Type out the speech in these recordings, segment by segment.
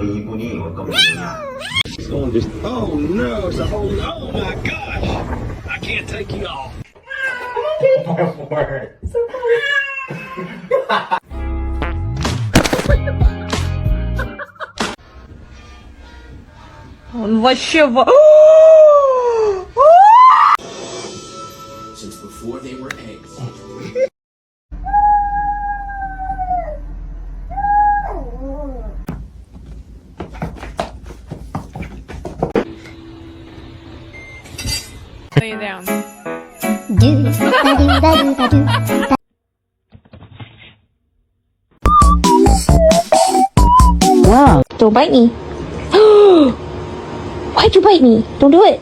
이분이 어떤 분이냐? Oh no, it's a whole. Oh my gosh! I can't take you off. Он вообще Since before they were eggs. Lay down. Wow. Don't bite me. Why'd you bite me? Don't do it.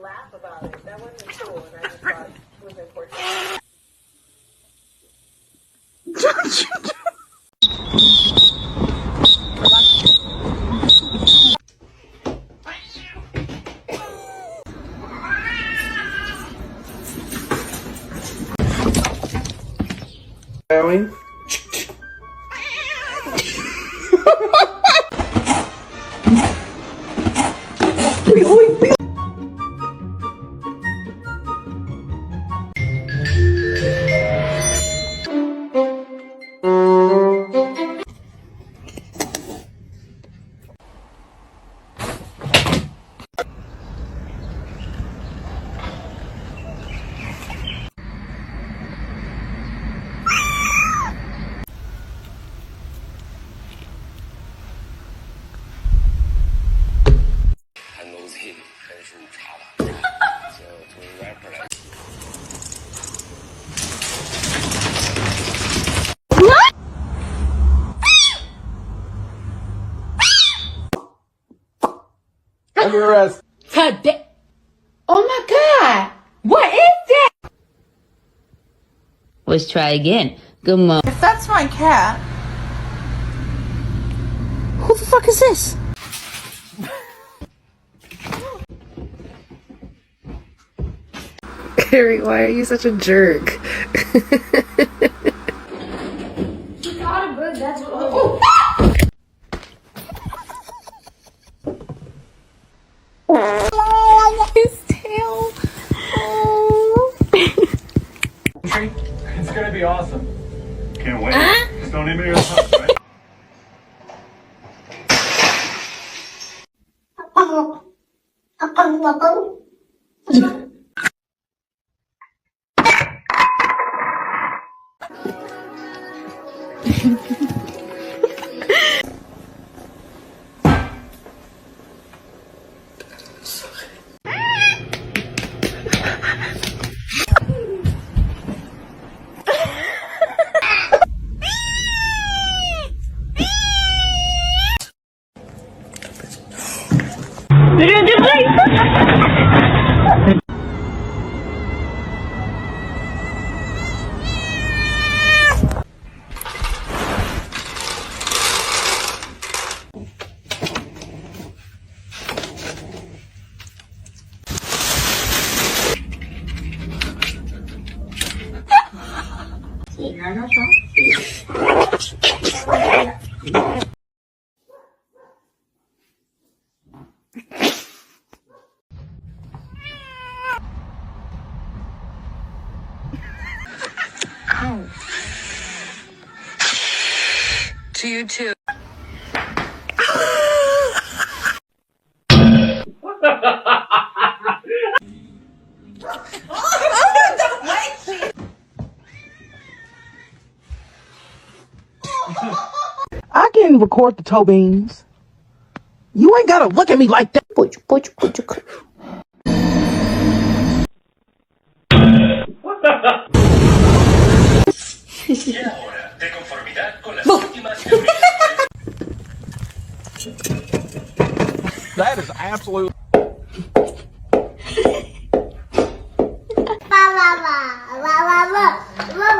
Laugh about it. That wasn't cool, and I just thought it was important. Meowing. Under arrest. Today. Oh my God. What is that? Let's try again. Good morning. If that's my cat. Who the fuck is this? Harry, why are you such a jerk? His tail. Oh. It's gonna be awesome. Can't wait. Just don't even hear the pump, right? To you too. I can record the toe beans. You ain't gotta look at me like that. That is absolute. Ba ba ba ba ba ba ba.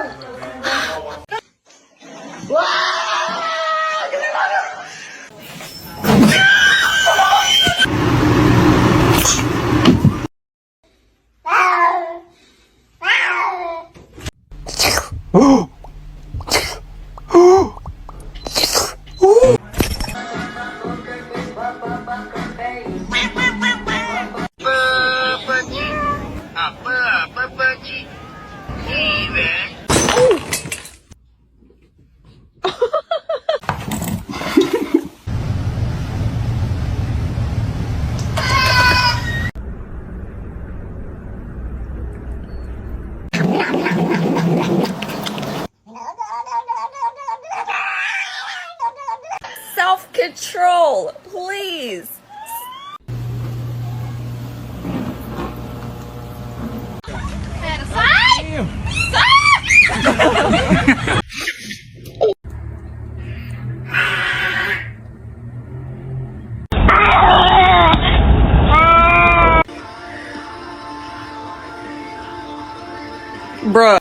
Self-control, please. Bruh.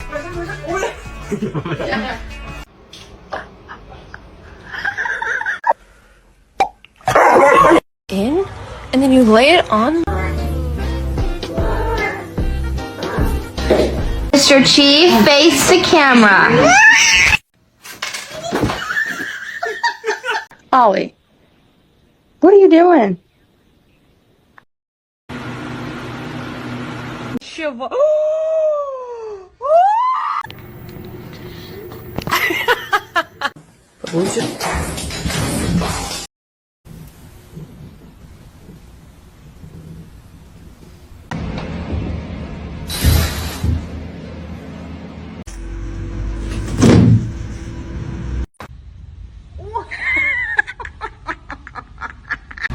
In, and then you lay it on. Mr. Chief, face the camera. Ollie, what are you doing? Shiva.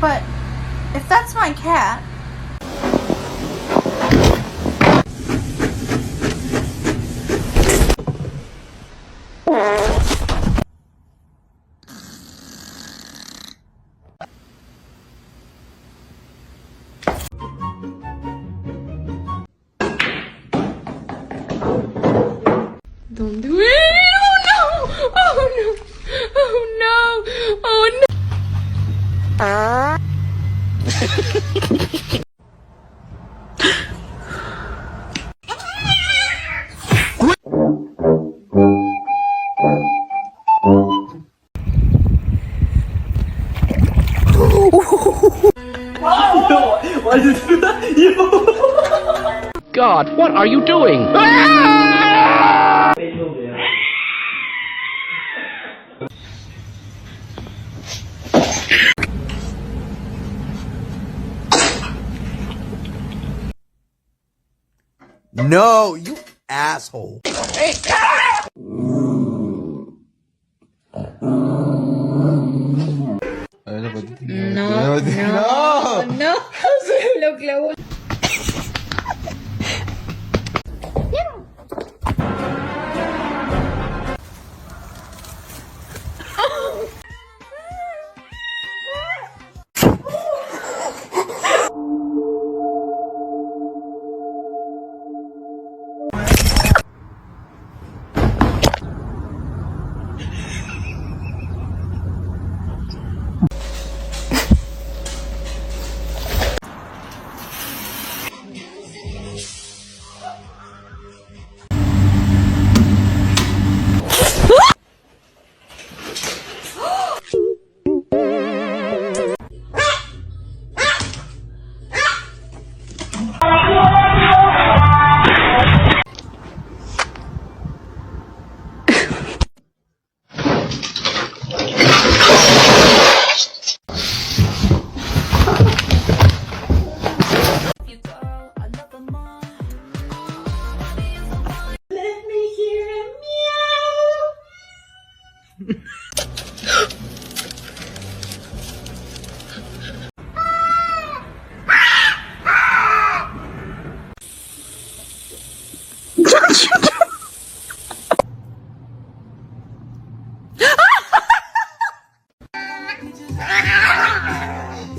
But if that's my cat. Don't do it. Oh no. Oh no. Oh no. Oh no. Why did you do that? God, what are you doing? No, you asshole. No. No. Lo clavó.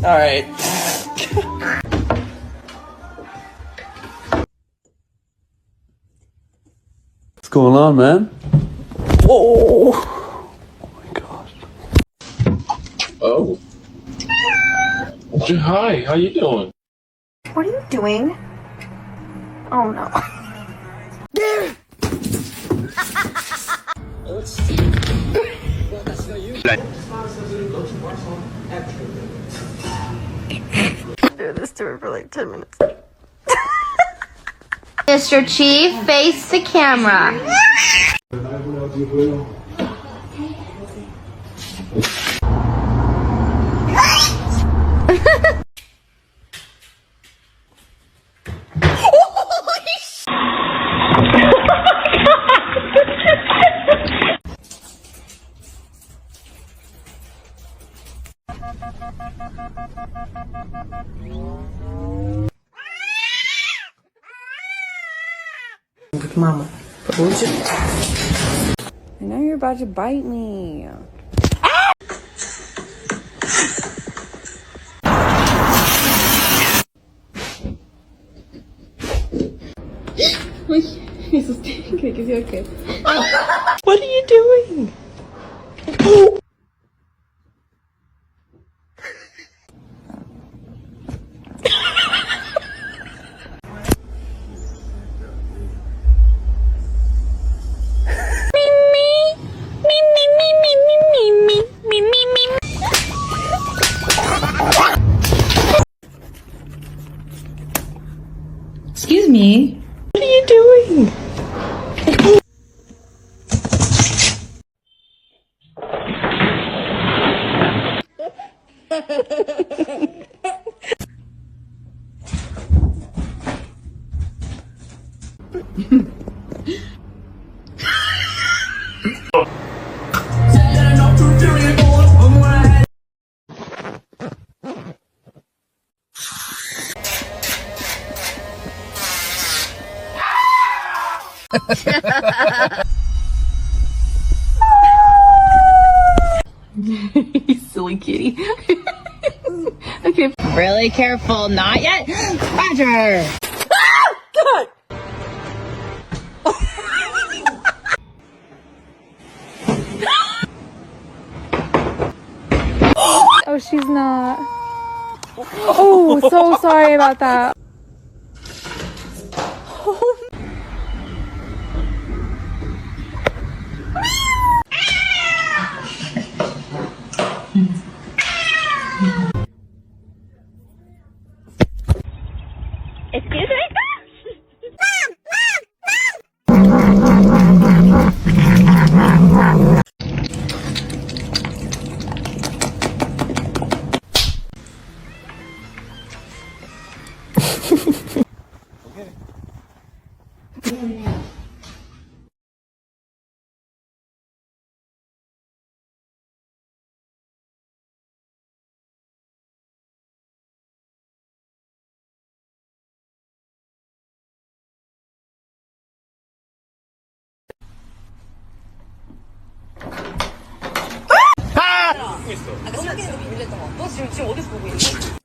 All right. What's going on, man? Whoa! Oh my gosh. Oh. Hi, how you doing? What are you doing? Oh no. Do this to her for like 10 minutes. Mr. Chief, face the camera. Mama, I know you're about to bite me. What are you doing? Excuse me. What are you doing? You silly kitty. Okay. Really careful, not yet. Roger. Oh, she's not. Oh, so sorry about that. Excuse me? 아까 신기했는데 밀렸던 거. 너 지금 어디서 보고 있니?